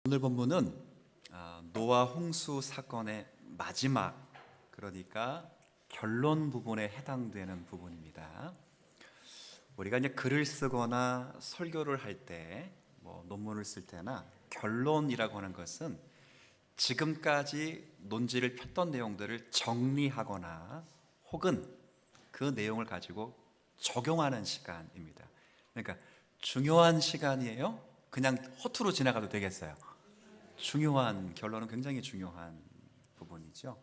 오늘 본문은 노아 홍수 사건의 마지막, 그러니까 결론 부분에 해당되는 부분입니다. 우리가 이제 글을 쓰거나 설교를 할 때, 논문을 쓸 때나 결론이라고 하는 것은 지금까지 논지를 폈던 내용들을 정리하거나 혹은 그 내용을 가지고 적용하는 시간입니다. 그러니까 중요한 시간이에요? 그냥 허투루 지나가도 되겠어요? 중요한, 결론은 굉장히 중요한 부분이죠.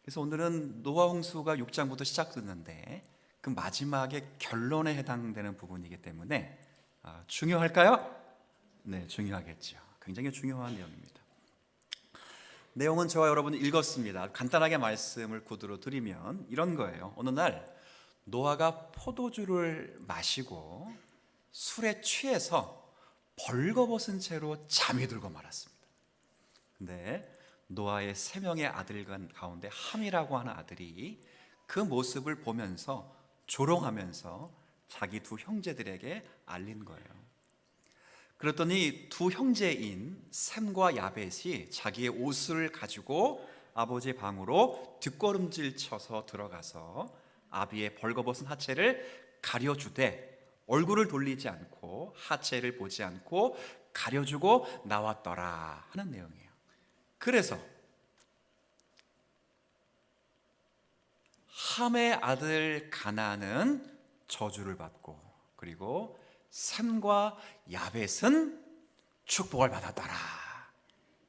그래서 오늘은 노아 홍수가 6장부터 시작됐는데 그 마지막에 결론에 해당되는 부분이기 때문에 중요할까요? 네, 중요하겠죠. 굉장히 중요한 내용입니다. 내용은 저와 여러분이 읽었습니다. 간단하게 말씀을 구두로 드리면 이런 거예요. 어느 날 노아가 포도주를 마시고 술에 취해서 벌거벗은 채로 잠이 들고 말았습니다. 근데 노아의 3명의 아들 가운데 함이라고 하는 아들이 그 모습을 보면서 조롱하면서 자기 두 형제들에게 알린 거예요. 그랬더니 두 형제인 셈과 야벳이 자기의 옷을 가지고 아버지의 방으로 뒷걸음질 쳐서 들어가서 아비의 벌거벗은 하체를 가려주되 얼굴을 돌리지 않고 하체를 보지 않고 가려주고 나왔더라 하는 내용이에요. 그래서 함의 아들 가나안은 저주를 받고, 그리고 셈과 야벳은 축복을 받았더라.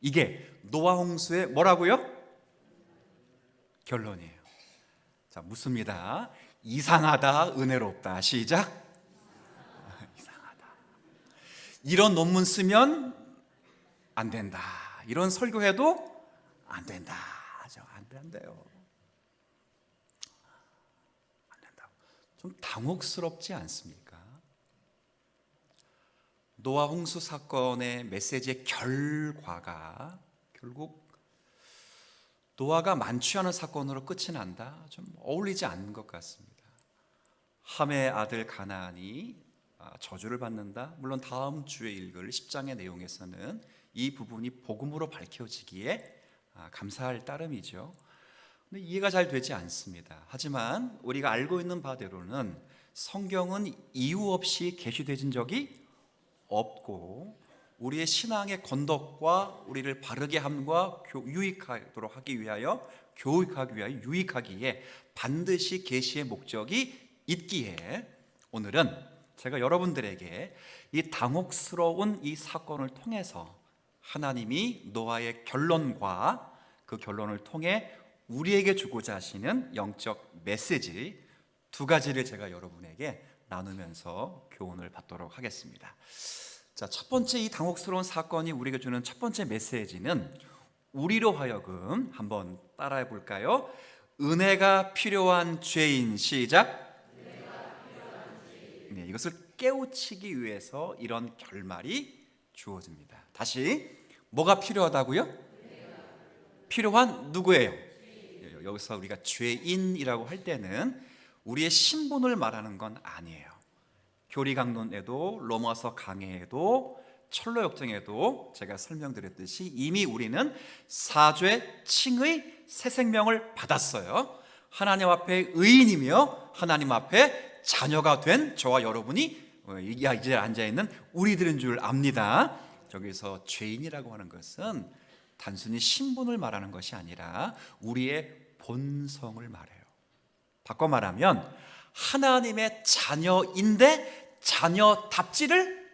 이게 노아 홍수의 뭐라고요? 결론이에요. 자, 묻습니다. 이상하다, 은혜롭다. 시작. 이상하다. 이런 논문 쓰면 안 된다. 이런 설교해도 안 된다. 안 돼요. 안 된다. 좀 당혹스럽지 않습니까? 노아 홍수 사건의 메시지의 결과가 결국 노아가 만취하는 사건으로 끝이 난다? 좀 어울리지 않는 것 같습니다. 함의 아들 가나안이 저주를 받는다. 물론 다음 주에 읽을 10장의 내용에서는 이 부분이 복음으로 밝혀지기에 감사할 따름이죠. 근데 이해가 잘 되지 않습니다. 하지만 우리가 알고 있는 바대로는 성경은 이유 없이 계시되진 적이 없고, 우리의 신앙의 건덕과 우리를 바르게 함과 유익하도록 하기 위하여, 교육하기 위하여, 유익하기에 반드시 계시의 목적이 있기에 오늘은 제가 여러분들에게 이 당혹스러운 이 사건을 통해서 하나님이 노아의 결론과 그 결론을 통해 우리에게 주고자 하시는 영적 메시지 두 가지를 제가 여러분에게 나누면서 교훈을 받도록 하겠습니다. 자, 첫 번째, 이 당혹스러운 사건이 우리에게 주는 첫 번째 메시지는 우리로 하여금 한번 따라해 볼까요? 은혜가 필요한 죄인. 시작. 네, 이것을 깨우치기 위해서 이런 결말이 주어집니다. 다시, 뭐가 필요하다고요? 필요한 누구예요? 여기서 우리가 죄인이라고 할 때는 우리의 신분을 말하는 건 아니에요. 교리강론에도 로마서 강해에도 철로역정에도 제가 설명드렸듯이 이미 우리는 사죄 칭의 새 생명을 받았어요. 하나님 앞에 의인이며 하나님 앞에 자녀가 된 저와 여러분이 이제 앉아있는 우리들인 줄 압니다. 저기서 죄인이라고 하는 것은 단순히 신분을 말하는 것이 아니라 우리의 본성을 말해요. 바꿔 말하면 하나님의 자녀인데 자녀답지를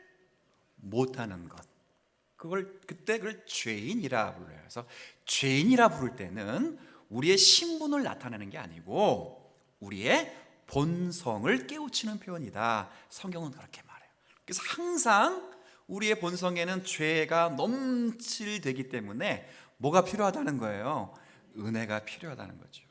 못하는 것, 그걸 죄인이라 불러요. 그래서 죄인이라 부를 때는 우리의 신분을 나타내는 게 아니고 우리의 본성을 깨우치는 표현이다. 성경은 그렇게 말해요. 그래서 항상 우리의 본성에는 죄가 넘칠되기 때문에 뭐가 필요하다는 거예요? 은혜가 필요하다는 거죠.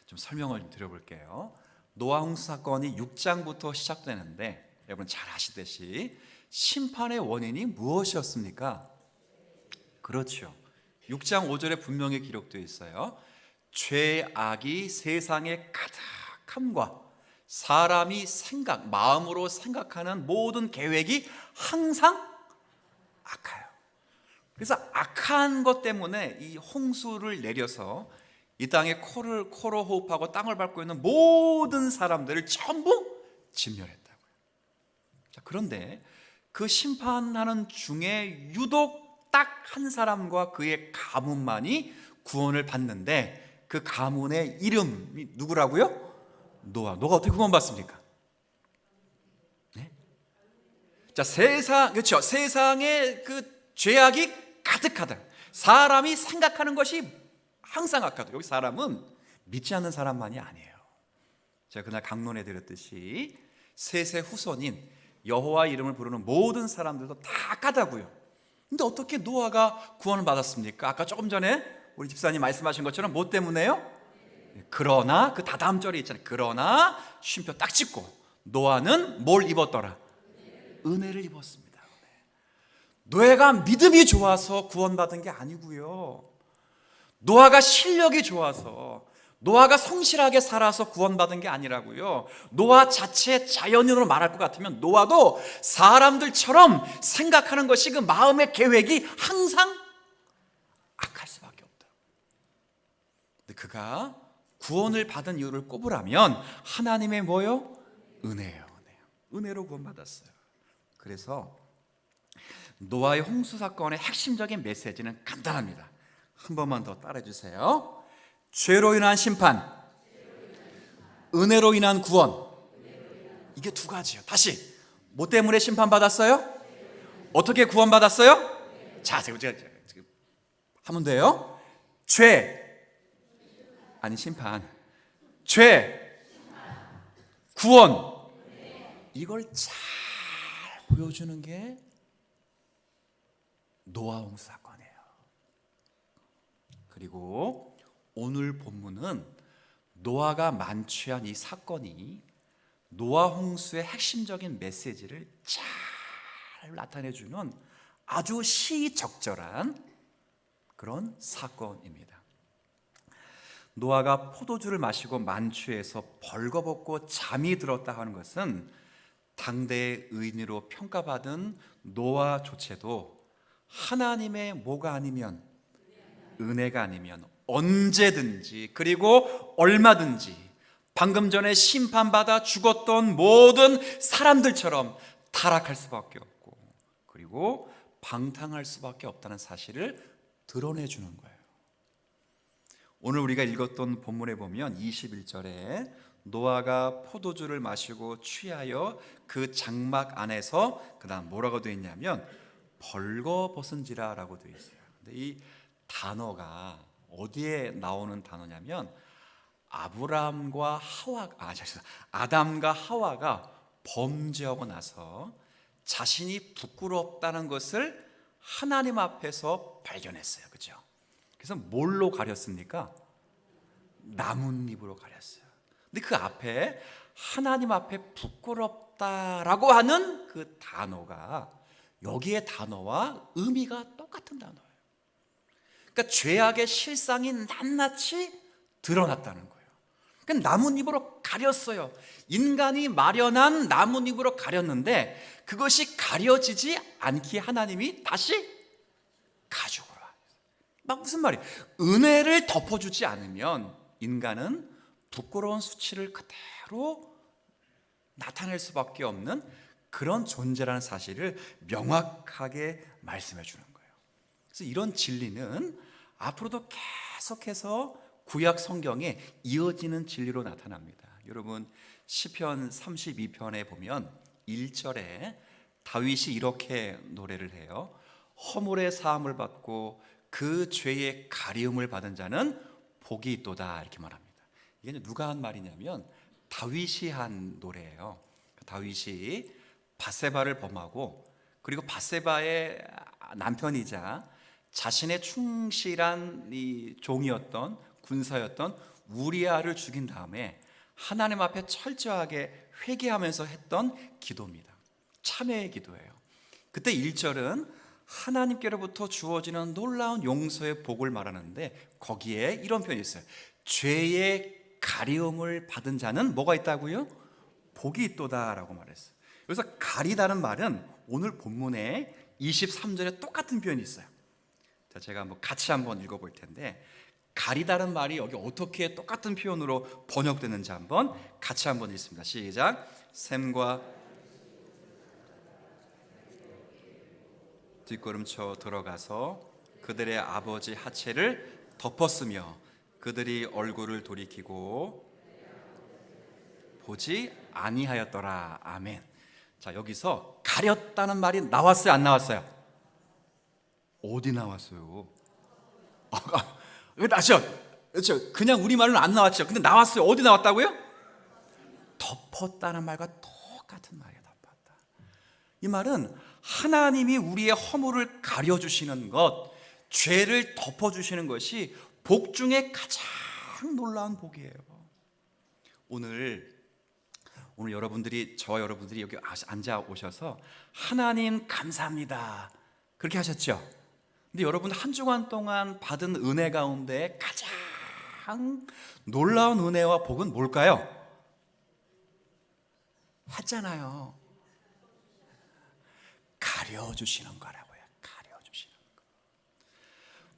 좀 설명을 좀 드려볼게요. 노아 홍수 사건이 6장부터 시작되는데 여러분 잘 아시듯이 심판의 원인이 무엇이었습니까? 그렇죠. 6장 5절에 분명히 기록되어 있어요. 죄악이 세상에 가득함과 사람이 마음으로 생각하는 모든 계획이 항상 악하여. 그래서 악한 것 때문에 이 홍수를 내려서 이 땅에 코로 호흡하고 땅을 밟고 있는 모든 사람들을 전부 진멸했다고요. 자, 그런데 그 심판하는 중에 유독 딱 한 사람과 그의 가문만이 구원을 받는데, 그 가문의 이름이 누구라고요? 노아가 어떻게 구원받습니까? 네? 자, 그렇죠. 세상에 그 죄악이 가득하다. 사람이 생각하는 것이 항상 악하다. 여기 사람은 믿지 않는 사람만이 아니에요. 제가 그날 강론해 드렸듯이 셋의 후손인 여호와 이름을 부르는 모든 사람들도 다 악하다고요. 근데 어떻게 노아가 구원을 받았습니까? 아까 조금 전에 우리 집사님 말씀하신 것처럼 뭐 때문에요? 그러나, 그 다다음 절에 있잖아요. 그러나 쉼표 딱 찍고 노아는 뭘 입었더라? 은혜를 입었습니다. 노아가 믿음이 좋아서 구원받은 게 아니고요, 노아가 실력이 좋아서, 노아가 성실하게 살아서 구원받은 게 아니라고요. 노아 자체 자연인으로 말할 것 같으면 노아도 사람들처럼 생각하는 것이, 그 마음의 계획이 항상 악할 수밖에 없다. 근데 그가 구원을 받은 이유를 꼽으라면 하나님의 뭐요? 은혜예요. 은혜로 구원받았어요. 그래서 노아의 홍수 사건의 핵심적인 메시지는 간단합니다. 한 번만 더 따라해 주세요. 죄로 인한 심판, 은혜로 인한 구원. 이게 두 가지예요. 다시, 뭐 때문에 심판받았어요? 어떻게 구원받았어요? 자, 제가 하면 돼요. 심판, 죄, 구원, 이걸 잘 보여주는 게 노아 홍수 사건이에요. 그리고 오늘 본문은 노아가 만취한 이 사건이 노아 홍수의 핵심적인 메시지를 잘 나타내주는 아주 시적절한 그런 사건입니다. 노아가 포도주를 마시고 만취해서 벌거벗고 잠이 들었다 하는 것은 당대의 의인으로 평가받은 노아조차도 하나님의 뭐가 아니면, 은혜가 아니면 언제든지, 그리고 얼마든지 방금 전에 심판받아 죽었던 모든 사람들처럼 타락할 수밖에 없고, 그리고 방탕할 수밖에 없다는 사실을 드러내주는 거예요. 오늘 우리가 읽었던 본문에 보면 21절에 노아가 포도주를 마시고 취하여 그 장막 안에서, 그 다음 뭐라고 되어 있냐면 벌거벗은지라 라고 되어 있어요. 근데 이 단어가 어디에 나오는 단어냐면 아담과 하와가 범죄하고 나서 자신이 부끄럽다는 것을 하나님 앞에서 발견했어요. 그렇죠? 그래서 뭘로 가렸습니까? 나뭇잎으로 가렸어요. 근데 그 앞에 하나님 앞에 부끄럽다라고 하는 그 단어가, 여기의 단어와 의미가 똑같은 단어예요. 그러니까 죄악의 실상이 낱낱이 드러났다는 거예요. 그러니까 나뭇잎으로 가렸어요. 인간이 마련한 나뭇잎으로 가렸는데 그것이 가려지지 않게 하나님이 다시 가죽으로. 막 무슨 말이에요? 은혜를 덮어주지 않으면 인간은 부끄러운 수치를 그대로 나타낼 수밖에 없는 그런 존재라는 사실을 명확하게 말씀해 주는 거예요. 그래서 이런 진리는 앞으로도 계속해서 구약 성경에 이어지는 진리로 나타납니다. 여러분, 시편 32편에 보면 1절에 다윗이 이렇게 노래를 해요. 허물의 사함을 받고 그 죄의 가리움을 받은 자는 복이 있도다, 이렇게 말합니다. 이게 누가 한 말이냐면 다윗이 한 노래예요. 다윗이 밧세바를 범하고, 그리고 밧세바의 남편이자 자신의 충실한 이 종이었던 군사였던 우리아를 죽인 다음에 하나님 앞에 철저하게 회개하면서 했던 기도입니다. 참회의 기도예요. 그때 1절은 하나님께로부터 주어지는 놀라운 용서의 복을 말하는데 거기에 이런 표현이 있어요. 죄의 가리움을 받은 자는 뭐가 있다고요? 복이 있도다라고 말했어요. 여기서 가리다는 말은 오늘 본문에 23절에 똑같은 표현이 있어요. 자, 제가 같이 한번 읽어볼 텐데, 가리다는 말이 여기 어떻게 똑같은 표현으로 번역되는지 같이 한번 읽습니다. 시작. 샘과 뒷걸음쳐 들어가서 그들의 아버지 하체를 덮었으며 그들이 얼굴을 돌이키고 보지 아니하였더라. 아멘. 자, 여기서 가렸다는 말이 나왔어요, 안 나왔어요? 어디 나왔어요? 그렇죠. 그냥 우리말로는 안 나왔죠. 근데 나왔어요. 어디 나왔다고요? 덮었다는 말과 똑같은 말이에요. 덮었다. 이 말은 하나님이 우리의 허물을 가려주시는 것, 죄를 덮어주시는 것이 복 중에 가장 놀라운 복이에요. 오늘 여러분들이, 저와 여러분들이 여기 앉아 오셔서 하나님 감사합니다 그렇게 하셨죠? 근데 여러분 한 주간 동안 받은 은혜 가운데 가장 놀라운 은혜와 복은 뭘까요? 했잖아요. 가려주시는 거라고요. 가려주시는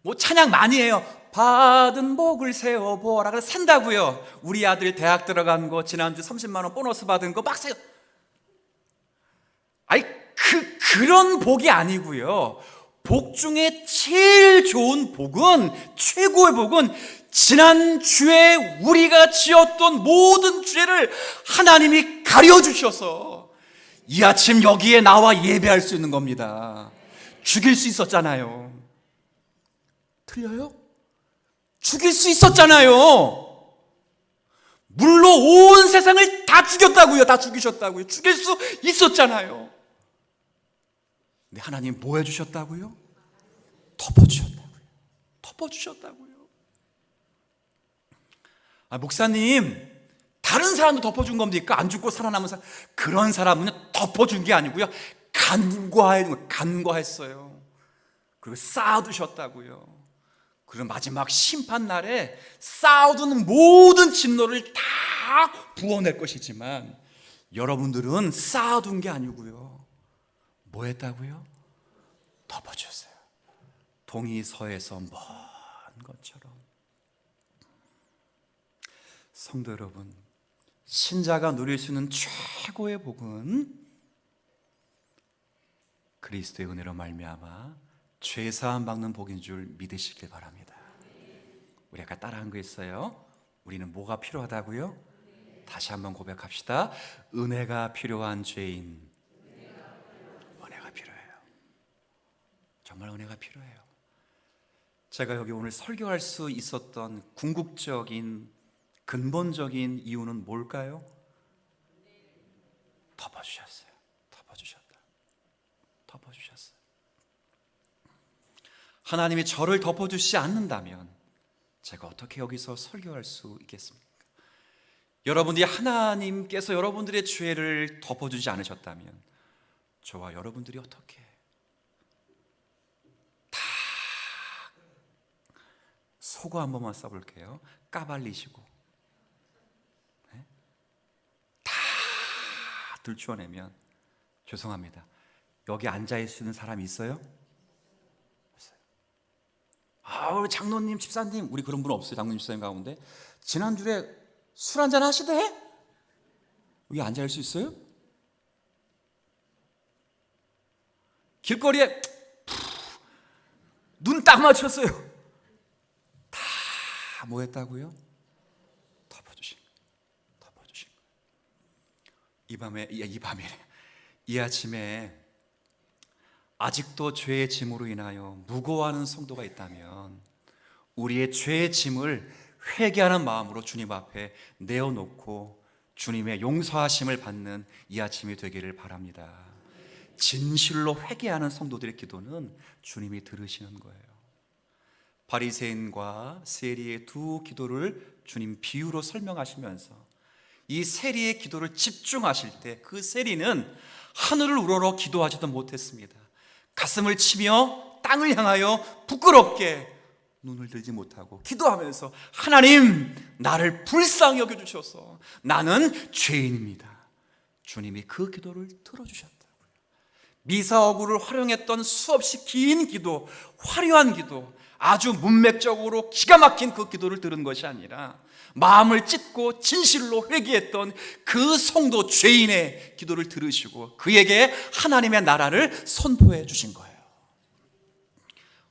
거. 찬양 많이 해요. 받은 복을 세워보라. 그래서 산다고요. 우리 아들 대학 들어간 거, 지난주 30만 원 보너스 받은 거 막 세요. 아니 그런 복이 아니고요. 복 중에 제일 좋은 복은, 최고의 복은 지난주에 우리가 지었던 모든 죄를 하나님이 가려주셔서 이 아침 여기에 나와 예배할 수 있는 겁니다. 죽일 수 있었잖아요. 틀려요? 죽일 수 있었잖아요. 물로 온 세상을 다 죽였다고요. 다 죽이셨다고요. 죽일 수 있었잖아요. 근데 하나님 뭐 해주셨다고요? 덮어주셨다고요. 덮어주셨다고요. 목사님, 다른 사람도 덮어준 겁니까? 안 죽고 살아남은 사람, 그런 사람은 덮어준 게 아니고요, 간과했어요. 그리고 쌓아두셨다고요. 그리고 마지막 심판날에 쌓아둔 모든 진노를 다 부어낼 것이지만 여러분들은 쌓아둔 게 아니고요, 뭐 했다고요? 덮어주셨어요. 동이 서에서 먼 것처럼. 성도 여러분, 신자가 누릴 수 있는 최고의 복은 그리스도의 은혜로 말미암아 죄사함 받는 복인 줄 믿으시길 바랍니다. 우리 아까 따라한 거 있어요. 우리는 뭐가 필요하다고요? 다시 한번 고백합시다. 은혜가 필요한 죄인. 은혜가 필요해요. 정말 은혜가 필요해요. 제가 여기 오늘 설교할 수 있었던 궁극적인, 근본적인 이유는 뭘까요? 덮어주셨어요. 덮어주셨어요. 하나님이 저를 덮어주시지 않는다면 제가 어떻게 여기서 설교할 수 있겠습니까? 여러분들이, 하나님께서 여러분들의 죄를 덮어주지 않으셨다면 저와 여러분들이 어떻게 다 속어 한 번만 써볼게요. 까발리시고 다 들추어내면, 죄송합니다, 여기 앉아있는 사람이 있어요? 없어요. 장로님, 집사님, 우리 그런 분 없어요. 장로님, 집사님 가운데 지난주에 술 한잔 하시대? 여기 앉아있을 수 있어요? 길거리에 눈 딱 맞췄어요. 다 뭐 했다고요? 덮어주신 이 아침에 아직도 죄의 짐으로 인하여 무거워하는 성도가 있다면 우리의 죄의 짐을 회개하는 마음으로 주님 앞에 내어놓고 주님의 용서하심을 받는 이 아침이 되기를 바랍니다. 진실로 회개하는 성도들의 기도는 주님이 들으시는 거예요. 바리새인과 세리의 두 기도를 주님 비유로 설명하시면서 이 세리의 기도를 집중하실 때 그 세리는 하늘을 우러러 기도하지도 못했습니다. 가슴을 치며 땅을 향하여 부끄럽게 눈을 들지 못하고 기도하면서, 하나님, 나를 불쌍히 여겨주셔서 나는 죄인입니다. 주님이 그 기도를 들어주셨다고요. 미사오구를 활용했던 수없이 긴 기도, 화려한 기도, 아주 문맥적으로 기가 막힌 그 기도를 들은 것이 아니라 마음을 찢고 진실로 회개했던 그 성도 죄인의 기도를 들으시고 그에게 하나님의 나라를 선포해 주신 거예요.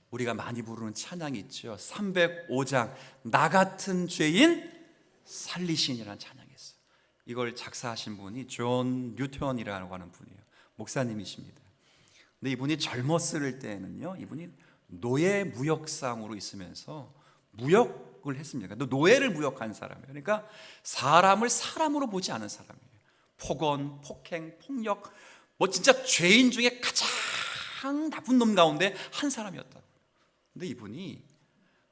우리가 많이 부르는 찬양이 있죠. 305장 나 같은 죄인 살리신이라는 찬양이 있어요. 이걸 작사하신 분이 존 뉴턴이라고 하는 분이에요. 목사님이십니다. 근데 이분이 젊었을 때는요, 이분이 노예 무역상으로 있으면서 무역을 했습니다. 노예를 무역한 사람이에요. 그러니까 사람을 사람으로 보지 않은 사람이에요. 폭언, 폭행, 폭력, 뭐 진짜 죄인 중에 가장 나쁜 놈 가운데 한 사람이었다. 근데 이분이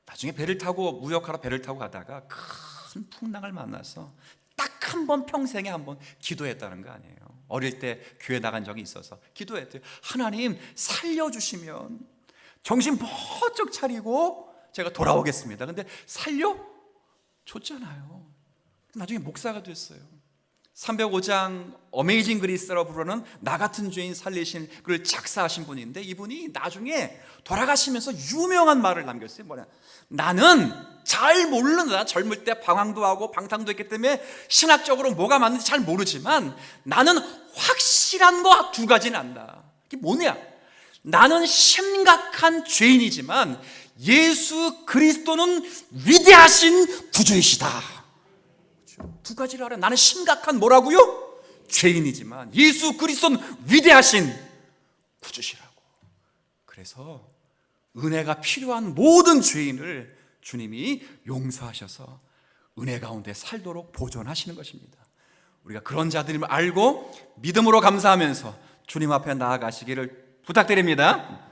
나중에 배를 타고 무역하러 배를 타고 가다가 큰 풍랑을 만나서 딱 한 번 평생에 한 번 기도했다는 거 아니에요. 어릴 때 교회 나간 적이 있어서 기도했대요. 하나님 살려주시면 정신 번쩍 차리고 제가 돌아오겠습니다. 근데 살려줬잖아요. 나중에 목사가 됐어요. 305장 어메이징 그리스라고 부르는 나 같은 죄인 살리신 글 작사하신 분인데 이분이 나중에 돌아가시면서 유명한 말을 남겼어요. 뭐냐? 나는 잘 모르는다. 젊을 때 방황도 하고 방탕도 했기 때문에 신학적으로 뭐가 맞는지 잘 모르지만 나는 확실한 거 두 가지는 안다. 그게 뭐냐? 나는 심각한 죄인이지만 예수 그리스도는 위대하신 구주이시다. 두 가지를 알아. 나는 심각한 뭐라고요? 죄인이지만 예수 그리스도는 위대하신 구주시라고. 그래서 은혜가 필요한 모든 죄인을 주님이 용서하셔서 은혜 가운데 살도록 보존하시는 것입니다. 우리가 그런 자들임을 알고 믿음으로 감사하면서 주님 앞에 나아가시기를 부탁드립니다.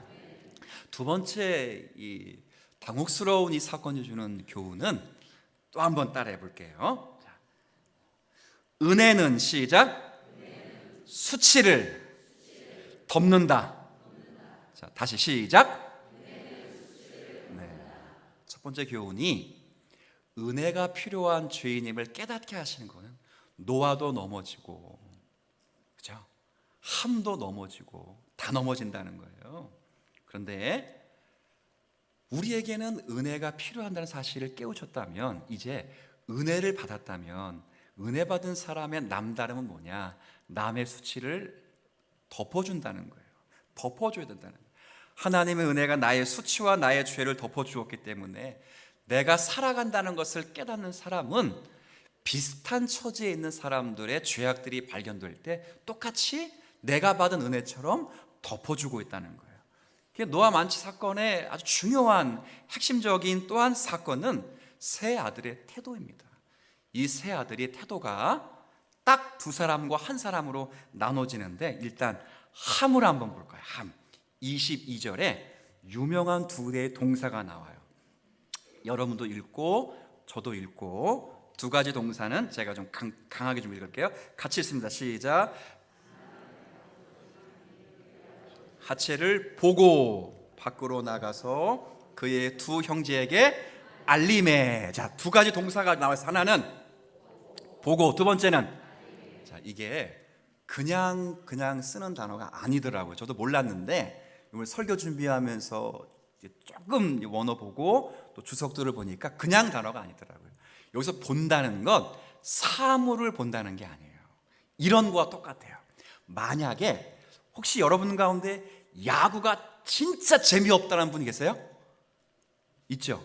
두 번째 이 당혹스러운 이 사건이 주는 교훈은 또 한번 따라해 볼게요. 은혜는 시작 수치를 덮는다. 자, 다시 시작. 네. 첫 번째 교훈이 은혜가 필요한 죄인임을 깨닫게 하시는 것은 노아도 넘어지고, 그죠? 함도 넘어지고 다 넘어진다는 거예요. 그런데 우리에게는 은혜가 필요한다는 사실을 깨우쳤다면, 이제 은혜를 받았다면 은혜 받은 사람의 남다름은 뭐냐? 남의 수치를 덮어준다는 거예요. 덮어줘야 된다는 거예요. 하나님의 은혜가 나의 수치와 나의 죄를 덮어주었기 때문에 내가 살아간다는 것을 깨닫는 사람은 비슷한 처지에 있는 사람들의 죄악들이 발견될 때 똑같이 내가 받은 은혜처럼 덮어주고 있다는 거예요. 노아 만취 사건의 아주 중요한 핵심적인 또 한 사건은 세 아들의 태도입니다. 이 세 아들의 태도가 딱 두 사람과 한 사람으로 나눠지는데, 일단 함을 한번 볼 거예요. 함. 22절에 유명한 두 개의 동사가 나와요. 여러분도 읽고 저도 읽고, 두 가지 동사는 제가 좀 강하게 좀 읽을게요. 같이 읽습니다. 시작. 하체를 보고 밖으로 나가서 그의 두 형제에게 알림해. 자, 두 가지 동사가 나와서 하나는 보고, 두 번째는, 자, 이게 그냥 쓰는 단어가 아니더라고요. 저도 몰랐는데 오늘 설교 준비하면서 조금 원어 보고 또 주석들을 보니까 그냥 단어가 아니더라고요. 여기서 본다는 건 사물을 본다는 게 아니에요. 이런 거와 똑같아요. 만약에 혹시 여러분 가운데 야구가 진짜 재미없다는 분이 계세요? 있죠?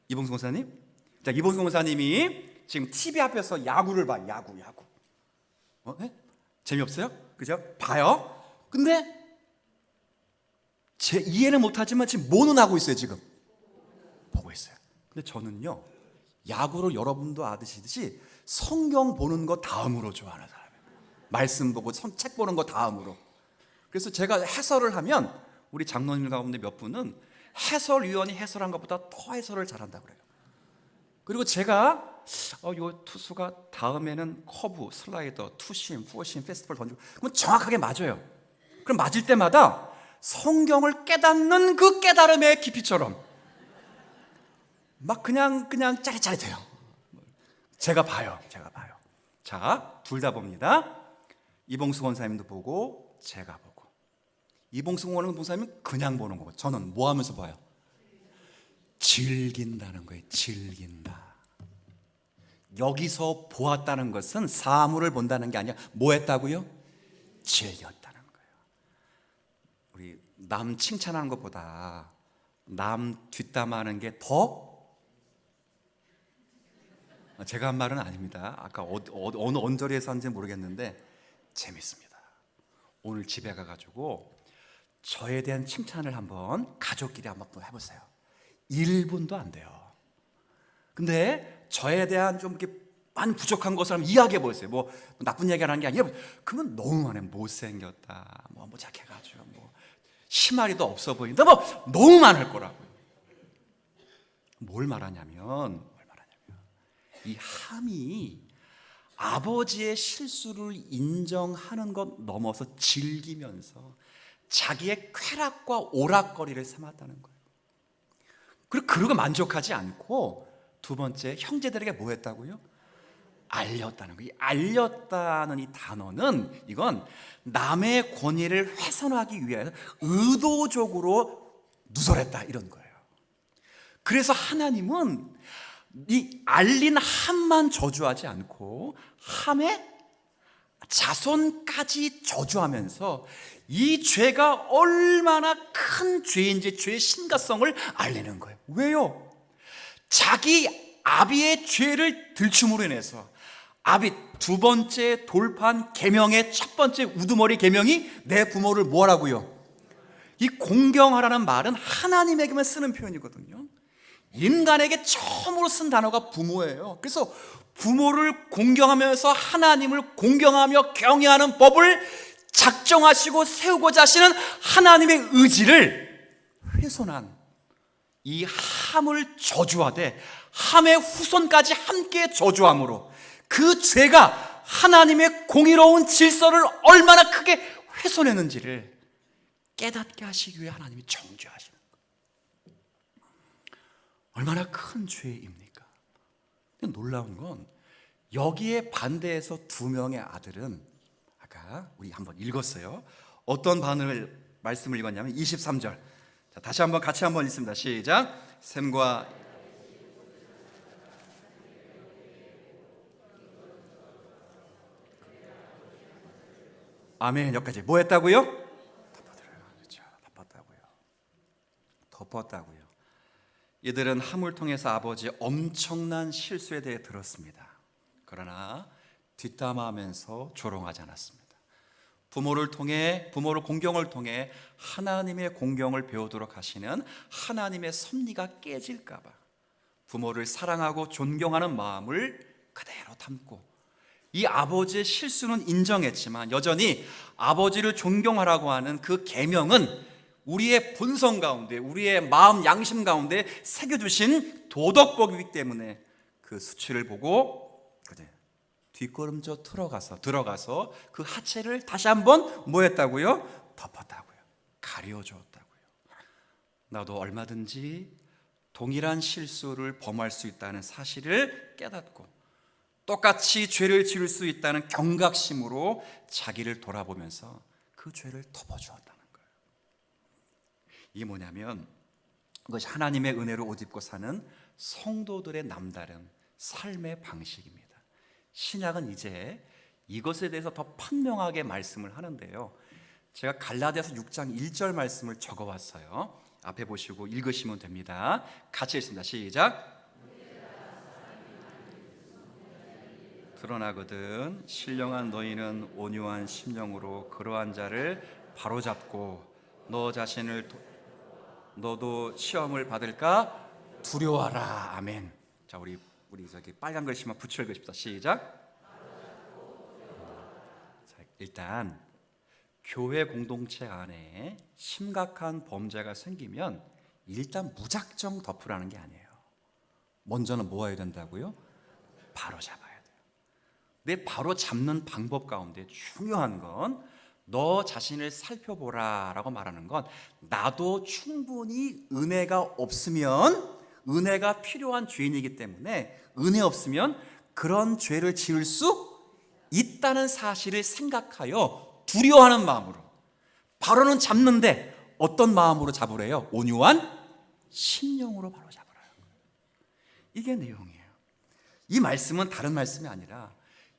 이봉수 목사님? 자, 이봉수 목사님이 지금 TV 앞에서 야구를 봐. 야구. 네? 재미없어요? 그죠? 봐요. 근데 제 이해는 못하지만 지금 뭐는 하고 있어요? 지금 보고 있어요. 근데 저는요, 야구를 여러분도 아시듯이 성경 보는 거 다음으로 좋아하는 사람이에요. 말씀 보고 책 보는 거 다음으로. 그래서 제가 해설을 하면 우리 장로님 가운데 몇 분은 해설위원이 해설한 것보다 더 해설을 잘한다고 그래요. 그리고 제가 요 투수가 다음에는 커브, 슬라이더, 투심, 포심, 페스티벌 던지고, 그럼 정확하게 맞아요. 그럼 맞을 때마다 성경을 깨닫는 그 깨달음의 깊이처럼 막 그냥 짜릿짜릿해요. 제가 봐요. 자, 둘 다 봅니다. 이봉수 권사님도 보고 제가 보고. 이봉승 목사님은 그냥 보는 거고, 저는 뭐 하면서 봐요? 즐긴다는 거예요. 즐긴다. 여기서 보았다는 것은 사물을 본다는 게 아니라 뭐 했다고요? 즐겼다는 거예요. 우리 남 칭찬하는 것보다 남 뒷담화하는 게 더, 제가 한 말은 아닙니다. 아까 어느 언저리에서 한지 모르겠는데 재밌습니다. 오늘 집에 가가지고 저에 대한 칭찬을 한번 가족끼리 한번 해보세요. 1분도 안 돼요. 근데 저에 대한 좀 이렇게 많이 부족한 것을 한번 이야기해 보세요. 뭐 나쁜 얘기 하는 게 아니라, 그러면 너무 많아요. 못생겼다, 뭐 착해가지고, 뭐 심하리도 없어 보인다, 뭐 너무 많을 거라고요. 뭘 말하냐면 이 함이 아버지의 실수를 인정하는 것 넘어서 즐기면서 자기의 쾌락과 오락거리를 삼았다는 거예요. 그리고 만족하지 않고 두 번째, 형제들에게 뭐 했다고요? 알렸다는 거예요. 이 알렸다는 이 단어는, 이건 남의 권위를 훼손하기 위해서 의도적으로 누설했다, 이런 거예요. 그래서 하나님은 이 알린 함만 저주하지 않고 함의 자손까지 저주하면서 이 죄가 얼마나 큰 죄인지 죄의 심각성을 알리는 거예요. 왜요? 자기 아비의 죄를 들춤으로 인해서 아비 두 번째 돌판 계명의 첫 번째 우두머리 계명이 내 부모를 뭐하라고요? 이 공경하라는 말은 하나님에게만 쓰는 표현이거든요. 인간에게 처음으로 쓴 단어가 부모예요. 그래서 부모를 공경하면서 하나님을 공경하며 경외하는 법을 작정하시고 세우고자 하시는 하나님의 의지를 훼손한 이 함을 저주하되 함의 후손까지 함께 저주함으로 그 죄가 하나님의 공의로운 질서를 얼마나 크게 훼손했는지를 깨닫게 하시기 위해 하나님이 정죄하시는 거예요. 얼마나 큰 죄입니까? 놀라운 건 여기에 반대해서 두 명의 아들은, 아까 우리 한번 읽었어요. 어떤 말씀을 읽었냐면 23절. 자, 다시 한번 같이 한번 읽습니다. 시작. 셈과 아멘. 여기까지. 뭐 했다고요? 그렇죠. 덮었다고요. 이들은 함을 통해서 아버지의 엄청난 실수에 대해 들었습니다. 그러나 뒷담화하면서 조롱하지 않았습니다. 부모를 공경을 통해 하나님의 공경을 배우도록 하시는 하나님의 섭리가 깨질까 봐 부모를 사랑하고 존경하는 마음을 그대로 담고, 이 아버지의 실수는 인정했지만 여전히 아버지를 존경하라고 하는 그 계명은 우리의 본성 가운데, 우리의 마음 양심 가운데 새겨주신 도덕법이기 때문에 그 수치를 보고 뒷걸음져 들어가서 그 하체를 다시 한번 뭐 했다고요? 덮었다고요. 가려주었다고요. 나도 얼마든지 동일한 실수를 범할 수 있다는 사실을 깨닫고 똑같이 죄를 지을 수 있다는 경각심으로 자기를 돌아보면서 그 죄를 덮어주었다는 거예요. 이게 뭐냐면 그것이 하나님의 은혜로 옷 입고 사는 성도들의 남다른 삶의 방식입니다. 신약은 이제 이것에 대해서 더 판명하게 말씀을 하는데요. 제가 갈라디아서 6장 1절 말씀을 적어왔어요. 앞에 보시고 읽으시면 됩니다. 같이 읽습니다. 시작. 드러나거든 신령한 너희는 온유한 심령으로 그러한 자를 바로잡고 너 자신을 너도 시험을 받을까 두려워하라. 아멘. 자, 우리 저기 빨간 글씨만 붙여 읽으십시다. 시작. 자, 일단 교회 공동체 안에 심각한 범죄가 생기면 일단 무작정 덮으라는 게 아니에요. 먼저는 뭐 해야 된다고요? 바로 잡아야 돼요. 근데 바로 잡는 방법 가운데 중요한 건 너 자신을 살펴보라 라고 말하는 건, 나도 충분히 은혜가 없으면, 은혜가 필요한 죄인이기 때문에 은혜 없으면 그런 죄를 지을 수 있다는 사실을 생각하여 두려워하는 마음으로 바로는 잡는데 어떤 마음으로 잡으래요? 온유한 심령으로 바로 잡으라요. 이게 내용이에요. 이 말씀은 다른 말씀이 아니라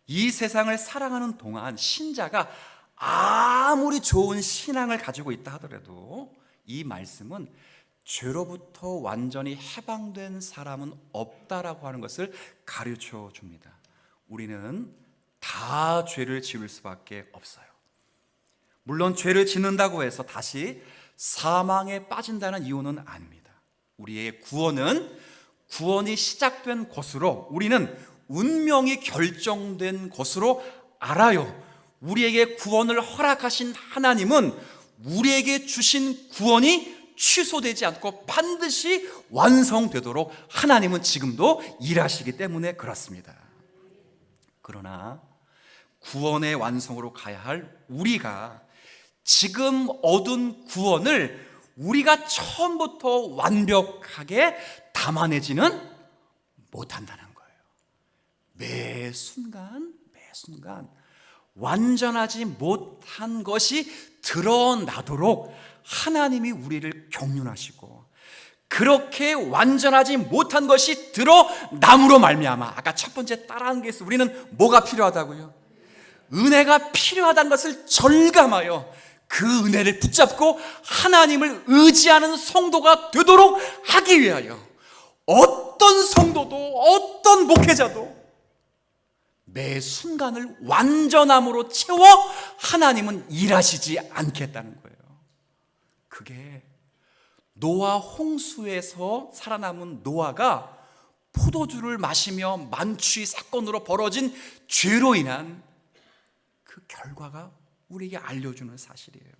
이 세상을 살아가는 동안 신자가 아무리 좋은 신앙을 가지고 있다 하더라도 이 말씀은 죄로부터 완전히 해방된 사람은 없다라고 하는 것을 가르쳐 줍니다. 우리는 다 죄를 지을 수밖에 없어요. 물론 죄를 짓는다고 해서 다시 사망에 빠진다는 이유는 아닙니다. 우리의 구원이 시작된 곳으로, 우리는 운명이 결정된 곳으로 알아요. 우리에게 구원을 허락하신 하나님은 우리에게 주신 구원이 취소되지 않고 반드시 완성되도록 하나님은 지금도 일하시기 때문에 그렇습니다. 그러나 구원의 완성으로 가야 할 우리가 지금 얻은 구원을 우리가 처음부터 완벽하게 담아내지는 못한다는 거예요. 매 순간 완전하지 못한 것이 드러나도록 하나님이 우리를 경륜하시고, 그렇게 완전하지 못한 것이 드러남으로 말미암아, 아까 첫 번째 따라한 게 있어. 우리는 뭐가 필요하다고요? 은혜가 필요하다는 것을 절감하여 그 은혜를 붙잡고 하나님을 의지하는 성도가 되도록 하기 위하여 어떤 성도도 어떤 목회자도 매 순간을 완전함으로 채워 하나님은 일하시지 않겠다는 거예요. 그게 노아 홍수에서 살아남은 노아가 포도주를 마시며 만취 사건으로 벌어진 죄로 인한 그 결과가 우리에게 알려주는 사실이에요.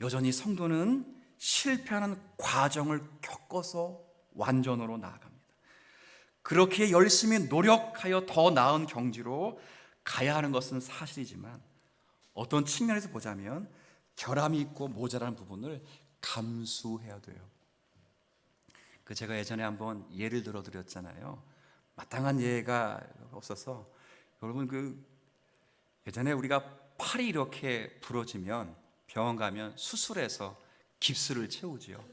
여전히 성도는 실패하는 과정을 겪어서 완전으로 나아갑니다. 그렇게 열심히 노력하여 더 나은 경지로 가야 하는 것은 사실이지만, 어떤 측면에서 보자면 결함이 있고 모자란 부분을 감수해야 돼요. 제가 예전에 한번 예를 들어 드렸잖아요. 마땅한 예가 없어서, 여러분 예전에 우리가 팔이 이렇게 부러지면 병원 가면 수술해서 깁스를 채우지요.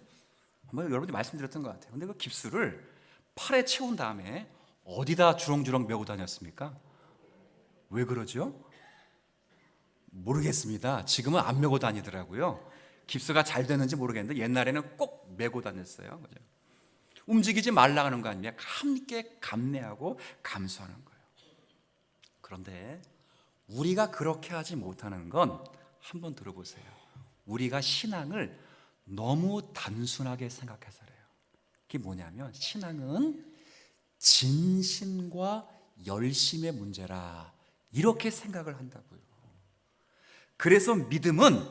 한번 여러분들이 말씀드렸던 것 같아요. 근데 그 깁스를 팔에 채운 다음에 어디다 주렁주렁 메고 다녔습니까? 왜 그러죠? 모르겠습니다. 지금은 안 메고 다니더라고요. 깁스가 잘 되는지 모르겠는데 옛날에는 꼭 메고 다녔어요. 그죠? 움직이지 말라는 거 아니냐? 함께 감내하고 감수하는 거예요. 그런데 우리가 그렇게 하지 못하는 건, 한번 들어보세요. 우리가 신앙을 너무 단순하게 생각해서 그래요. 그게 뭐냐면, 신앙은 진심과 열심의 문제라, 이렇게 생각을 한다고요. 그래서 믿음은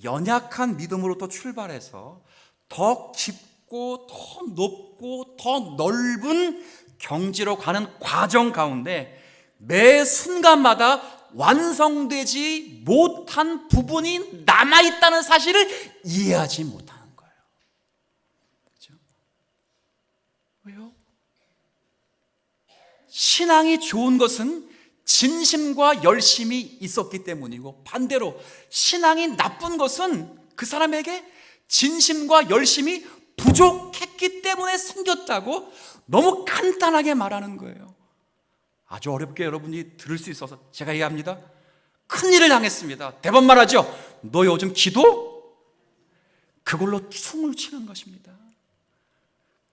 연약한 믿음으로부터 출발해서 더 깊고 더 높고 더 넓은 경지로 가는 과정 가운데 매 순간마다 완성되지 못한 부분이 남아있다는 사실을 이해하지 못하는 거예요. 그렇죠? 왜요? 신앙이 좋은 것은 진심과 열심이 있었기 때문이고, 반대로 신앙이 나쁜 것은 그 사람에게 진심과 열심이 부족했기 때문에 생겼다고 너무 간단하게 말하는 거예요. 아주 어렵게 여러분이 들을 수 있어서 제가 얘기합니다. 큰일을 당했습니다. 대번 말하죠. 너 요즘 기도? 그걸로 춤을 추는 것입니다.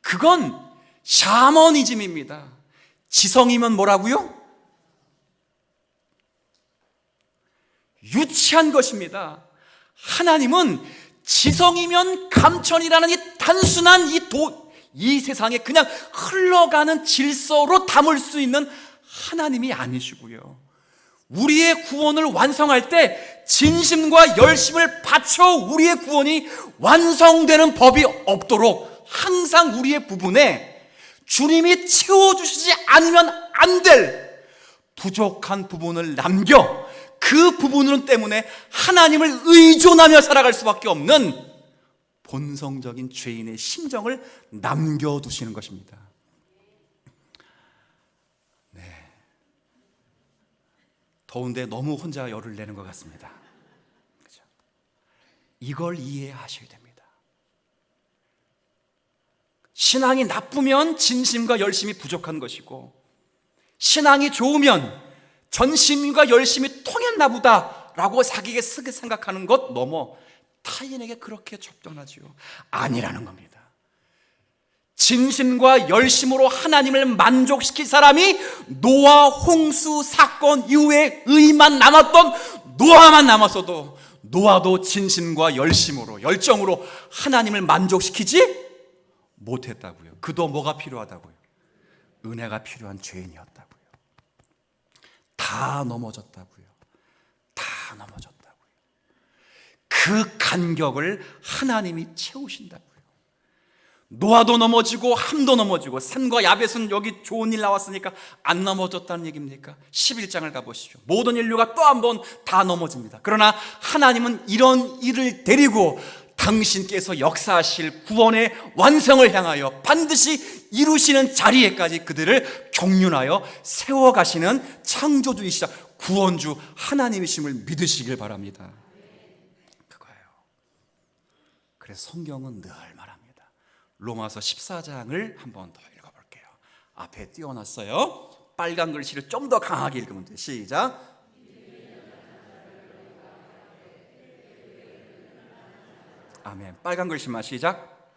그건 샤머니즘입니다. 지성이면 뭐라고요? 유치한 것입니다. 하나님은 지성이면 감천이라는 이 단순한 이 세상에 그냥 흘러가는 질서로 담을 수 있는 하나님이 아니시고요. 우리의 구원을 완성할 때 진심과 열심을 바쳐 우리의 구원이 완성되는 법이 없도록 항상 우리의 부분에 주님이 채워주시지 않으면 안 될 부족한 부분을 남겨 그 부분 때문에 하나님을 의존하며 살아갈 수밖에 없는 본성적인 죄인의 심정을 남겨두시는 것입니다. 네, 더운데 너무 혼자 열을 내는 것 같습니다. 그렇죠? 이걸 이해하셔야 됩니다. 신앙이 나쁘면 진심과 열심이 부족한 것이고, 신앙이 좋으면 전심과 열심이 통했나 보다 라고 자기에게 쓰게 생각하는 것 넘어 타인에게 그렇게 접근하지요. 아니라는 겁니다. 진심과 열심으로 하나님을 만족시킬 사람이 노아 홍수 사건 이후에 의만 남았던 노아만 남았어도, 노아도 진심과 열정으로 하나님을 만족시키지 못했다고요. 그도 뭐가 필요하다고요? 은혜가 필요한 죄인이었다고요. 다 넘어졌다고요. 다 넘어졌다고요. 그 간격을 하나님이 채우신다고요. 노아도 넘어지고 함도 넘어지고, 산과 야벳은 여기 좋은 일 나왔으니까 안 넘어졌다는 얘기입니까? 11장을 가보시죠. 모든 인류가 또 한 번 다 넘어집니다. 그러나 하나님은 이런 일을 데리고 당신께서 역사하실 구원의 완성을 향하여 반드시 이루시는 자리에까지 그들을 경륜하여 세워가시는 창조주이시자 구원주 하나님이심을 믿으시길 바랍니다. 그거예요. 그래서 성경은 늘 말합니다. 로마서 14장을 한 번 더 읽어볼게요. 앞에 띄워놨어요. 빨간 글씨를 좀 더 강하게 읽으면 돼요. 시작. 아멘. 빨간 글씨만 시작.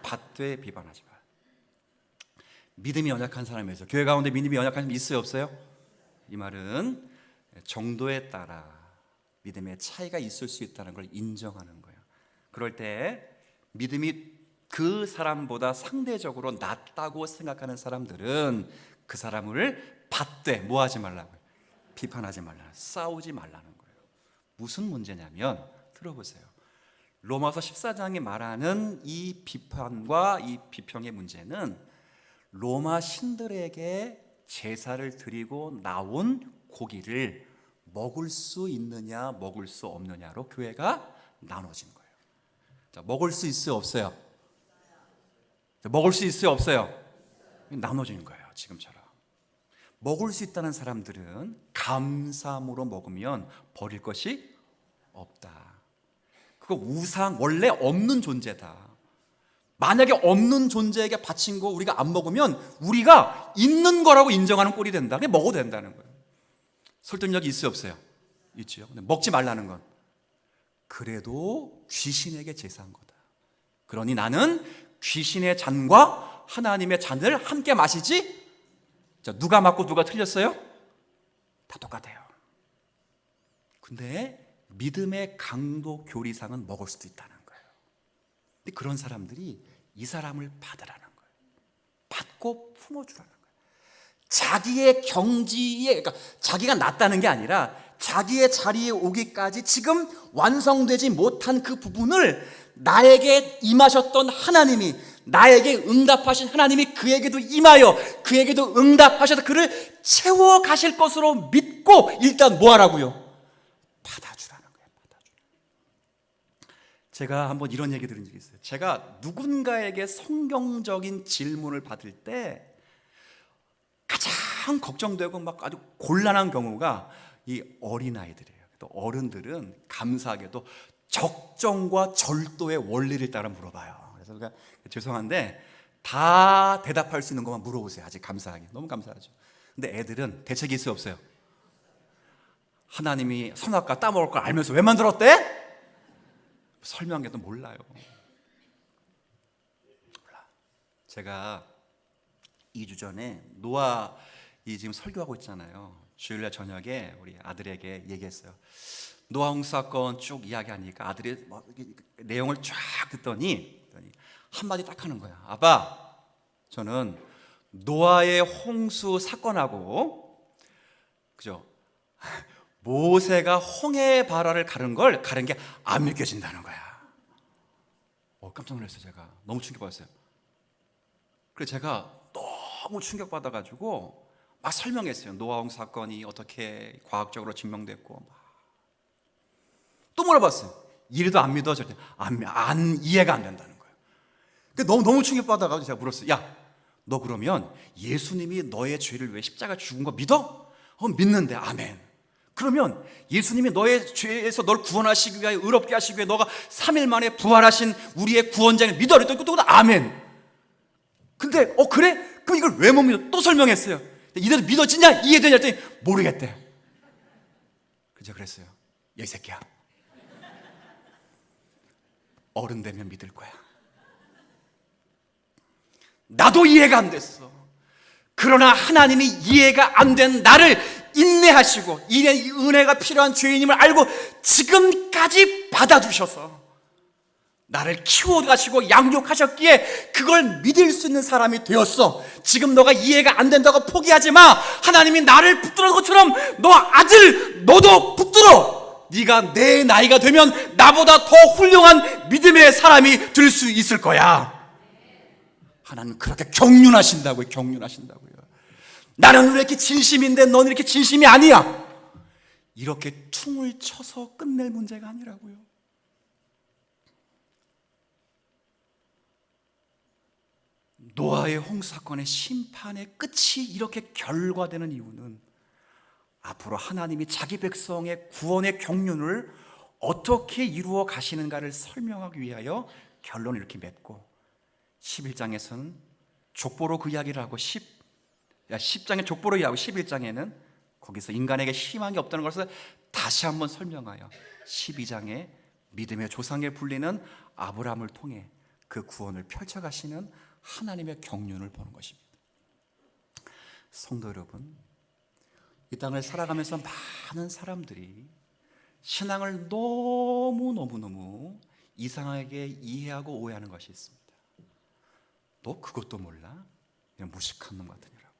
받되 비판하지 마. 믿음이 연약한 사람에서, 교회 가운데 믿음이 연약한 사람 있어요, 없어요? 이 말은 정도에 따라 믿음의 차이가 있을 수 있다는 걸 인정하는 거예요. 그럴 때 믿음이 그 사람보다 상대적으로 낮다고 생각하는 사람들은 그 사람을 받되 뭐 하지 말라고요? 비판하지 말라, 싸우지 말라는 거예요. 무슨 문제냐면, 들어보세요. 로마서 14장이 말하는 이 비판과 이 비평의 문제는 로마 신들에게 제사를 드리고 나온 고기를 먹을 수 있느냐 먹을 수 없느냐로 교회가 나눠진 거예요. 자, 먹을 수 있어요, 없어요? 먹을 수 있어요, 없어요? 나눠지는 거예요. 지금처럼 먹을 수 있다는 사람들은 감사함으로 먹으면 버릴 것이 없다. 그거 우상, 원래 없는 존재다. 만약에 없는 존재에게 바친 거 우리가 안 먹으면 우리가 있는 거라고 인정하는 꼴이 된다. 그냥 먹어도 된다는 거예요. 설득력이 있어요, 없어요? 있죠. 근데 먹지 말라는 건 그래도 귀신에게 제사한 거다. 그러니 나는 귀신의 잔과 하나님의 잔을 함께 마시지? 자, 누가 맞고 누가 틀렸어요? 다 똑같아요. 근데 믿음의 강도 교리상은 먹을 수도 있다는 거예요. 근데 그런 사람들이 이 사람을 받으라는 거예요. 받고 품어주라는 거예요. 자기의 경지에, 그러니까 자기가 낫다는 게 아니라 자기의 자리에 오기까지 지금 완성되지 못한 그 부분을 나에게 임하셨던 하나님이, 나에게 응답하신 하나님이 그에게도 임하여 그에게도 응답하셔서 그를 채워가실 것으로 믿고 일단 뭐 하라고요? 받아주라는 거예요. 제가 한번 이런 얘기 들은 적이 있어요. 제가 누군가에게 성경적인 질문을 받을 때 가장 걱정되고 막 아주 곤란한 경우가 이 어린아이들이에요. 또 어른들은 감사하게도 적정과 절도의 원리를 따라 물어봐요. 그래서 그러니까 죄송한데 다 대답할 수 있는 것만 물어보세요. 아직 감사하게. 너무 감사하죠. 근데 애들은 대책이 있어요, 없어요? 하나님이 선악과 따먹을 걸 알면서 왜 만들었대? 설명해도 몰라요. 몰라. 제가 2주 전에 노아 지금 설교하고 있잖아요. 주일날 저녁에 우리 아들에게 얘기했어요. 노아 홍수 사건 쭉 이야기하니까 아들이 내용을 쫙 듣더니 한마디 딱 하는 거야. 아빠, 저는 노아의 홍수 사건하고 그죠? 모세가 홍해 바다를 가른 게 안 믿겨진다는 거야. 깜짝 놀랐어요. 제가 너무 충격받았어요. 그래서 제가 너무 충격받아가지고 막 설명했어요. 노아홍 사건이 어떻게 과학적으로 증명됐고 또 물어봤어요. 이래도 안 믿어? 절대 안 이해가 안 된다는 거예요. 너무 충격받아가지고 제가 물었어요. 야, 너 그러면 예수님이 너의 죄를 위해 십자가 죽은 거 믿어? 믿는데. 아멘. 그러면 예수님이 너의 죄에서 널 구원하시기 위하여 의롭게 하시기 위해 너가 3일 만에 부활하신 우리의 구원자를 믿어 그랬더니 또 아멘. 근데 그래? 그럼 이걸 왜 못 믿어? 또 설명했어요. 이대로 믿어지냐? 이해되냐? 했더니 모르겠대. 그저 그랬어요. 야, 이 새끼야, 어른 되면 믿을 거야. 나도 이해가 안 됐어. 그러나 하나님이 이해가 안 된 나를 인내하시고 이 은혜가 필요한 죄인임을 알고 지금까지 받아주셔서 나를 키워가시고 양육하셨기에 그걸 믿을 수 있는 사람이 되었어. 지금 너가 이해가 안 된다고 포기하지 마. 하나님이 나를 붙들은 것처럼 너 아들 너도 붙들어. 네가 내 나이가 되면 나보다 더 훌륭한 믿음의 사람이 될 수 있을 거야. 하나님 그렇게 경륜하신다고요. 경륜하신다고요. 나는 왜 이렇게 진심인데 너는 이렇게 진심이 아니야. 이렇게 퉁을 쳐서 끝낼 문제가 아니라고요. 노아의 홍수 사건의 심판의 끝이 이렇게 결과되는 이유는 앞으로 하나님이 자기 백성의 구원의 경륜을 어떻게 이루어 가시는가를 설명하기 위하여 결론을 이렇게 맺고 11장에서는 족보로 그 이야기를 하고 10장에 족보로 이야기하고 11장에는 거기서 인간에게 희망이 없다는 것을 다시 한번 설명하여 12장에 믿음의 조상에 불리는 아브라함을 통해 그 구원을 펼쳐가시는 하나님의 경륜을 보는 것입니다. 성도 여러분, 이 땅을 살아가면서 많은 사람들이 신앙을 너무 이상하게 이해하고 오해하는 것이 있습니다. 너 그것도 몰라? 그냥 무식한 놈 같으니라고.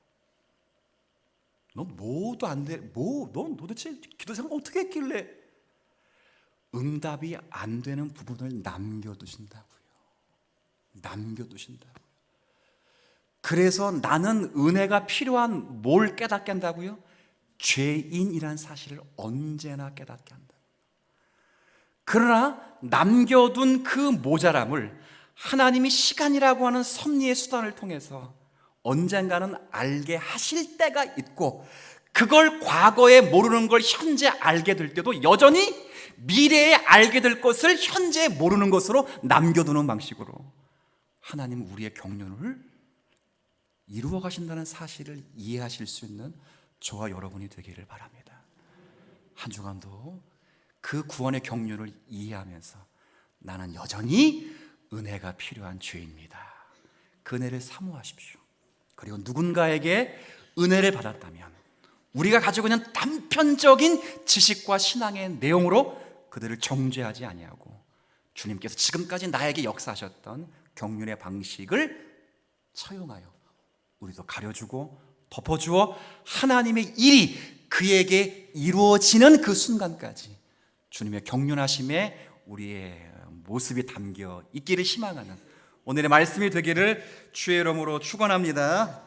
너 뭐도 안 돼. 넌 도대체 기도 생활 어떻게 했길래? 응답이 안 되는 부분을 남겨두신다고요. 남겨두신다고요. 그래서 나는 은혜가 필요한 뭘 깨닫게 한다고요? 죄인이란 사실을 언제나 깨닫게 한다. 그러나 남겨둔 그 모자람을 하나님이 시간이라고 하는 섭리의 수단을 통해서 언젠가는 알게 하실 때가 있고, 그걸 과거에 모르는 걸 현재 알게 될 때도 여전히 미래에 알게 될 것을 현재 모르는 것으로 남겨두는 방식으로 하나님은 우리의 경륜을 이루어 가신다는 사실을 이해하실 수 있는 저와 여러분이 되기를 바랍니다. 한 주간도 그 구원의 경륜을 이해하면서 나는 여전히 은혜가 필요한 죄입니다. 그 은혜를 사모하십시오. 그리고 누군가에게 은혜를 받았다면 우리가 가지고 있는 단편적인 지식과 신앙의 내용으로 그들을 정죄하지 아니하고 주님께서 지금까지 나에게 역사하셨던 경륜의 방식을 차용하여 우리도 가려주고 덮어주어 하나님의 일이 그에게 이루어지는 그 순간까지 주님의 경륜하심에 우리의 모습이 담겨 있기를 희망하는 오늘의 말씀이 되기를 주의 이름으로 축원합니다.